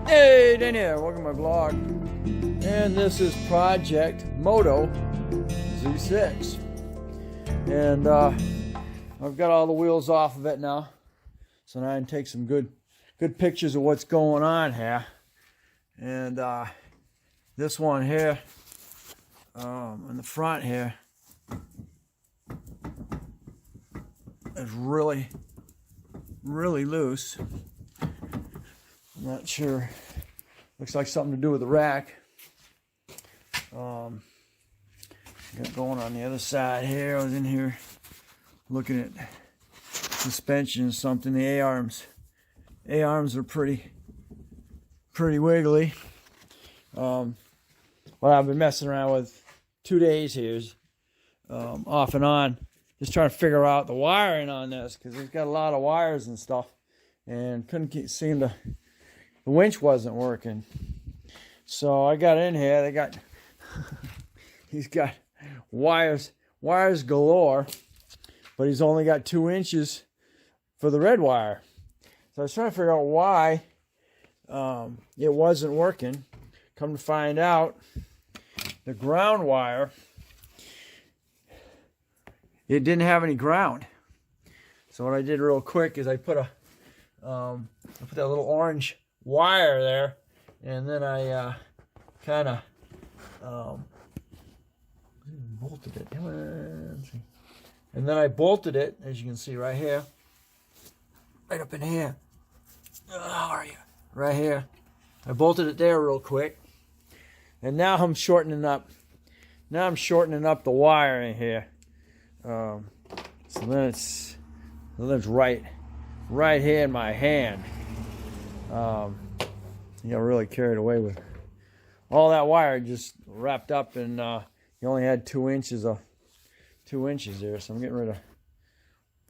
Hey, Dan here, welcome to my vlog. And this is Project Moto Z6. And I've got all the wheels off of it now. So now I can take some good pictures of what's going on here. And this one here, in the front here, is really loose. I'm not sure. Looks like something to do with the rack. Got going on the other side here. I was in here looking at suspension or something. The A-arms are pretty wiggly. What I've been messing around with 2 days here is off and on, just trying to figure out the wiring on this, because it's got a lot of wires and stuff, and seem to. The winch wasn't working. So I got in here, he's got wires galore, but he's only got 2 inches for the red wire. So I was trying to figure out why it wasn't working. Come to find out, the ground wire, it didn't have any ground. So what I did real quick is I put I put that little orange wire there, and then I kind of bolted it. And then I bolted it, as you can see right here, right up in here. How are you? Right here. I bolted it there real quick, and now I'm shortening up. Now I'm shortening up the wire in here. So then it's right here in my hand. You got really carried away with all that wire just wrapped up, and you only had 2 inches there. So I'm getting ready to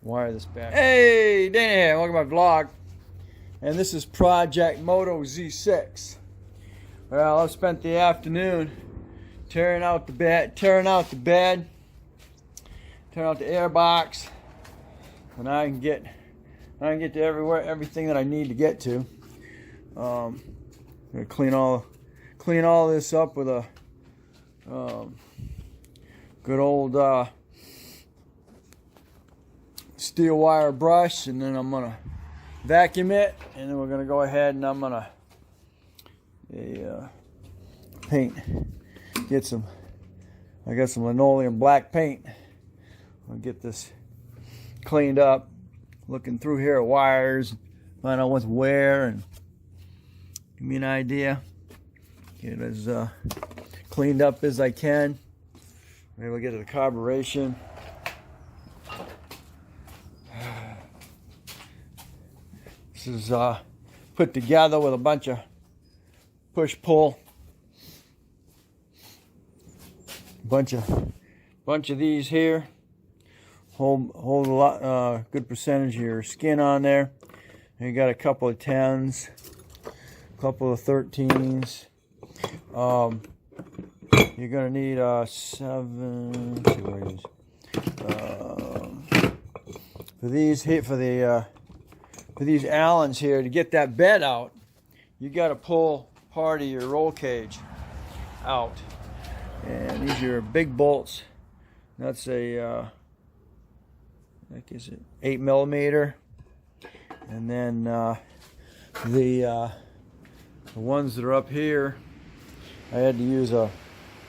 wire this back. Hey, Dana here, welcome to my vlog. And this is Project Moto Z6. Well, I've spent the afternoon tearing out the bed, tearing out the air box, and I can get to everything that I need to get to. I'm gonna clean all this up with a good old steel wire brush, and then I'm gonna vacuum it, and then we're gonna go ahead and I'm gonna paint. I got some linoleum black paint. I'll get this cleaned up. Looking through here at wires, find out what's where, and give me an idea. Get it as cleaned up as I can. Maybe we'll get to the carburation. This is put together with a bunch of push-pull. Bunch of these here. Hold a lot, good percentage of your skin on there. And you got a couple of 10s, a couple of 13s. You're gonna need 7. Let's see where it is. For these Allens here, to get that bed out, you got to pull part of your roll cage out. And these are big bolts. That's a like, is it 8mm? And then the ones that are up here, I had to use a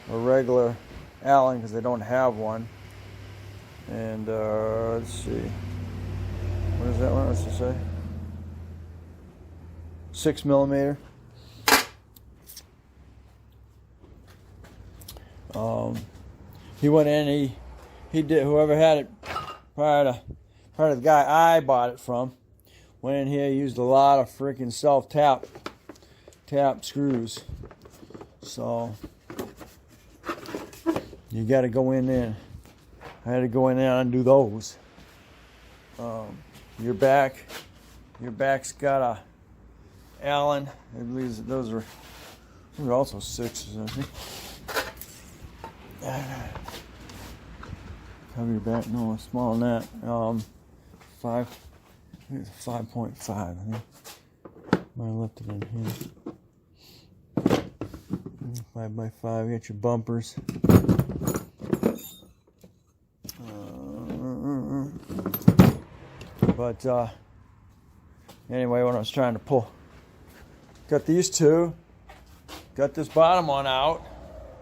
regular Allen because they don't have one. And let's see, what is that one? What's it say? 6mm. He went in. He did. Whoever had it prior to the guy I bought it from, went in here, used a lot of freaking self-tap screws. So you got to go in there. I had to go in there and undo those. Your back's got a Allen. I believe those are also 6s, I think. Cover your back. No, it's smaller than that. 5. I think it's 5.5. I think. I left it in here. 5x5. You got your bumpers. But anyway, what I was trying to pull, got these two, got this bottom one out,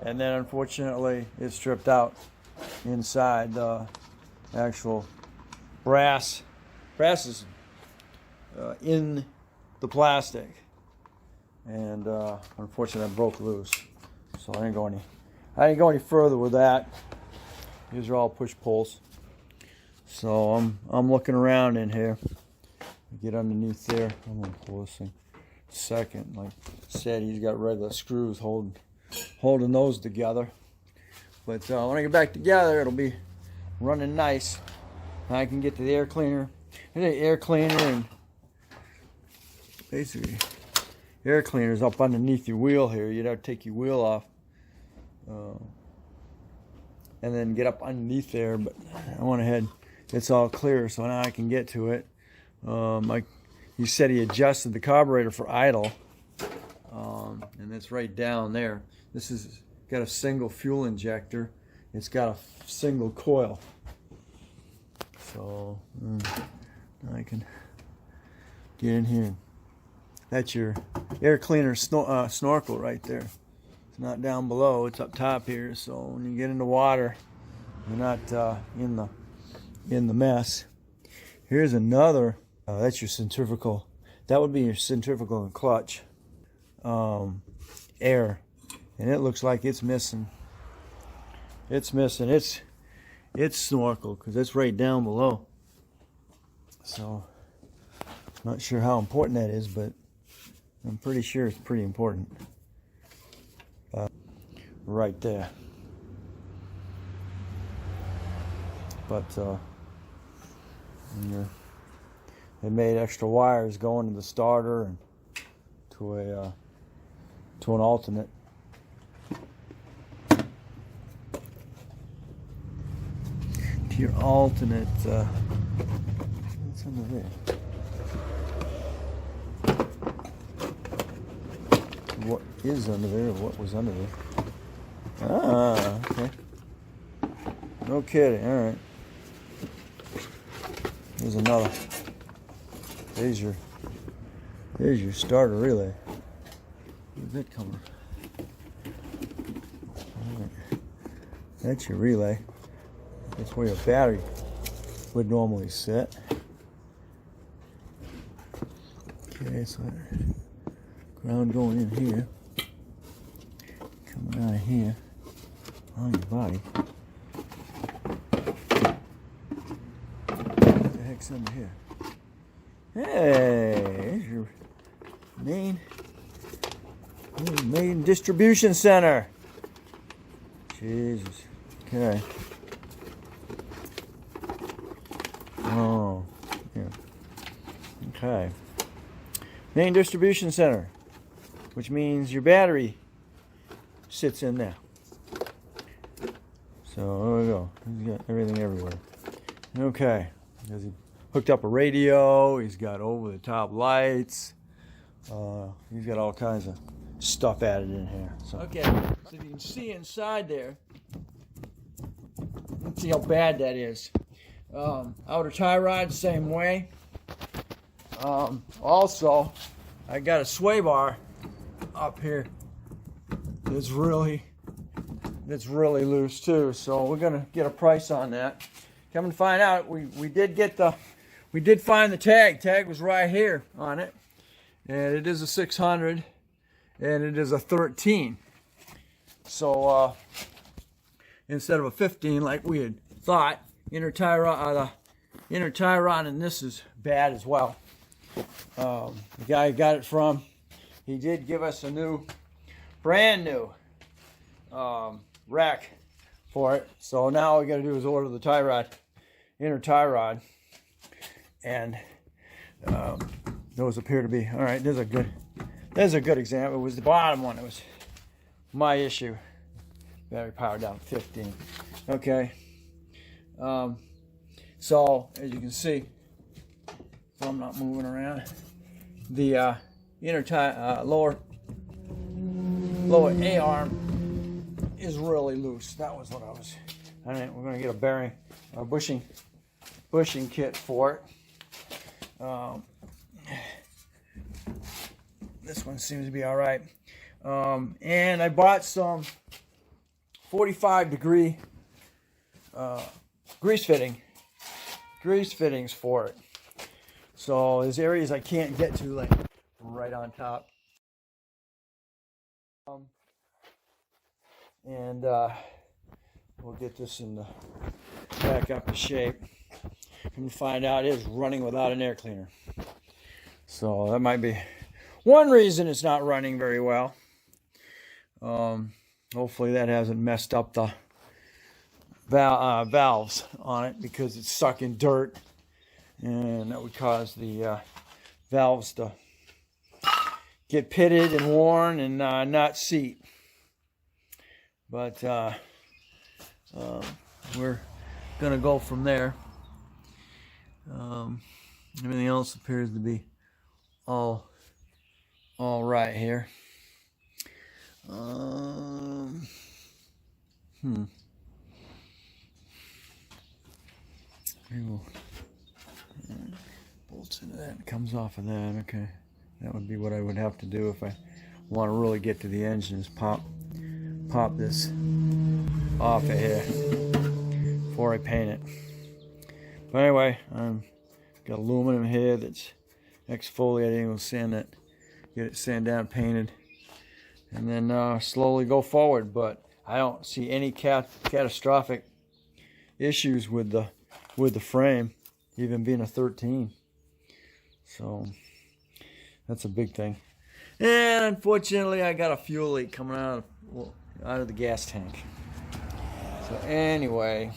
and then unfortunately it stripped out inside the actual brass. Brass is in the plastic, and unfortunately it broke loose. So I didn't go any further with that. These are all push pulls. So I'm looking around in here. Get underneath there. I'm gonna pull this thing. Second, like I said, he's got regular screws holding those together. But when I get back together, it'll be running nice. I can get to the air cleaner. There's an air cleaner, and basically, air cleaner's up underneath your wheel here. You'd have to take your wheel off, and then get up underneath there. But I went ahead. It's all clear, so now I can get to it. He said he adjusted the carburetor for idle, and it's right down there. This is got a single fuel injector. It's got a single coil. So I can get in here. That's your air cleaner snorkel right there. It's not down below. It's up top here. So when you get in the water, you're not in the mess. Here's another. That's your centrifugal. That would be your centrifugal and clutch air, and it looks like it's missing. It's missing. It's snorkel because it's right down below. So not sure how important that is, but I'm pretty sure it's pretty important. Right there. But they made extra wires going to the starter and to an alternate. To your alternate. What's under there? What is under there? Or what was under there? Ah, okay. No kidding. All right. There's another. There's your starter relay. Where's that coming? Right. That's your relay. That's where your battery would normally sit. Okay, so ground going in here, coming out of here on your body. What the heck's under here? Hey, there's your main distribution center. Jesus. Okay. Oh, yeah. Okay. Main distribution center, which means your battery sits in there. So there we go. He's got everything everywhere. Okay. He hooked up a radio. He's got over-the-top lights. He's got all kinds of stuff added in here. So. Okay. So you can see inside there. Let's see how bad that is. Outer tie rod, same way. Also, I got a sway bar up here that's really loose too. So we're gonna get a price on that. Come and find out. We did find the tag. Tag was right here on it, and it is a 600, and it is a 13. So instead of a 15 like we had thought, the inner tie rod in this is bad as well. The guy who got it from, he did give us a brand new rack for it. So now all we got to do is order the inner tie rod, and those appear to be all right. There's a good example. It was the bottom one. It was my issue. Battery power down 15. Okay. So as you can see, if I'm not moving around, the lower A-arm is really loose. That was what I was. We're going to get a bearing, a bushing kit for it. This one seems to be all right. And I bought some 45-degree grease fittings for it. So there's areas I can't get to, like right on top. And we'll get this back up to shape. And find out it is running without an air cleaner. So that might be one reason it's not running very well. Hopefully that hasn't messed up the valves on it, because it's sucking dirt, and that would cause the valves to get pitted and worn and not seat. But we're gonna go from there. Everything else appears to be all right here. Bolts into that and comes off of that. Okay, that would be what I would have to do if I want to really get to the engine, is pop this off of here before I paint it. But anyway, I've got aluminum here that's exfoliating. We'll get it sand down, painted, and then slowly go forward. But I don't see any catastrophic issues with the frame, even being a 13. So that's a big thing. And unfortunately, I got a fuel leak coming out of the gas tank. So anyway,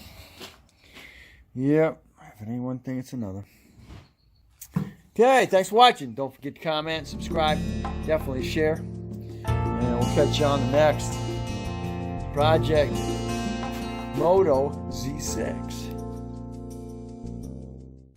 yep. If it ain't one thing, it's another. Okay, thanks for watching. Don't forget to comment, subscribe, definitely share. And we'll catch you on the next Project Moto Z6.